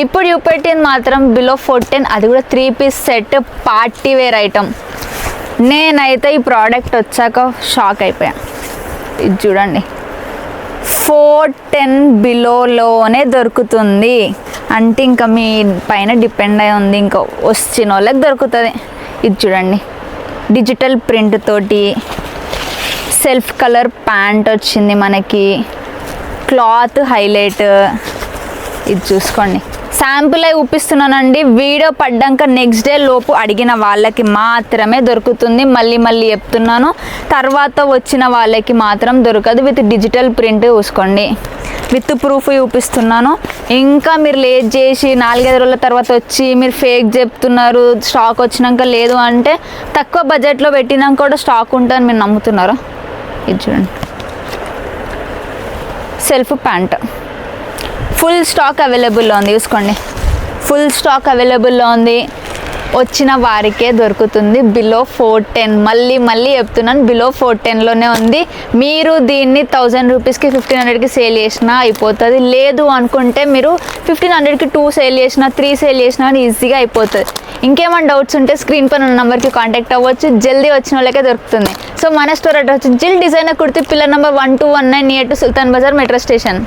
ఇప్పుడు చూపెట్టింది మాత్రం బిలో 14, అది కూడా 3 piece set party wear item. నేనైతే ఈ ప్రోడక్ట్ వచ్చాక షాక్ అయిపోయాను. ఇది చూడండి, 410 బిలోలోనే దొరుకుతుంది అంటే ఇంకా మీ పైన డిపెండ్ అయి ఉంది, ఇంకా వచ్చిన వాళ్ళకి దొరుకుతుంది. ఇది చూడండి, డిజిటల్ ప్రింట్ తోటి సెల్ఫ్ కలర్ ప్యాంట్ వచ్చింది మనకి, క్లాత్ హైలైట్. ఇది చూసుకోండి, శాంపుల్ అయి చూపిస్తున్నానండి. వీడియో పడ్డాక నెక్స్ట్ డే లోపు అడిగిన వాళ్ళకి మాత్రమే దొరుకుతుంది. మళ్ళీ చెప్తున్నాను, తర్వాత వచ్చిన వాళ్ళకి మాత్రం దొరకదు. విత్ డిజిటల్ ప్రింట్ చూసుకోండి, విత్ ప్రూఫ్ చూపిస్తున్నాను. ఇంకా మీరు లేట్ చేసి 4-5 రోజుల తర్వాత వచ్చి మీరు ఫేక్ చెప్తున్నారు, స్టాక్ వచ్చినాక లేదు అంటే, తక్కువ బడ్జెట్లో పెట్టినాక కూడా స్టాక్ ఉంటుందని మీరు నమ్ముతున్నారు. ఇది చూడండి, సెల్ఫ్ ప్యాంట్ ఫుల్ స్టాక్ అవైలబుల్లో ఉంది. చూసుకోండి, ఫుల్ స్టాక్ అవైలబుల్లో ఉంది. వచ్చిన వారికే దొరుకుతుంది బిలో 410. మళ్ళీ చెప్తున్నాను, బిలో 410లోనే ఉంది. మీరు దీన్ని 1000 రూపీస్కి 1500కి సేల్ చేసినా అయిపోతుంది. లేదు అనుకుంటే మీరు 1500కి 2 సేల్ చేసినా 3 సేల్ చేసినా అని ఈజీగా అయిపోతుంది. ఇంకేమైనా డౌట్స్ ఉంటే స్క్రీన్ పైన ఉన్న నెంబర్కి కాంటాక్ట్ అవ్వచ్చు. జల్దీ వచ్చిన వాళ్ళకే దొరుకుతుంది. సో మన స్టోర్ అడ్రస్ వచ్చి Jill designer kurti, pillar number 1219 near to Sultan Bazar metro station.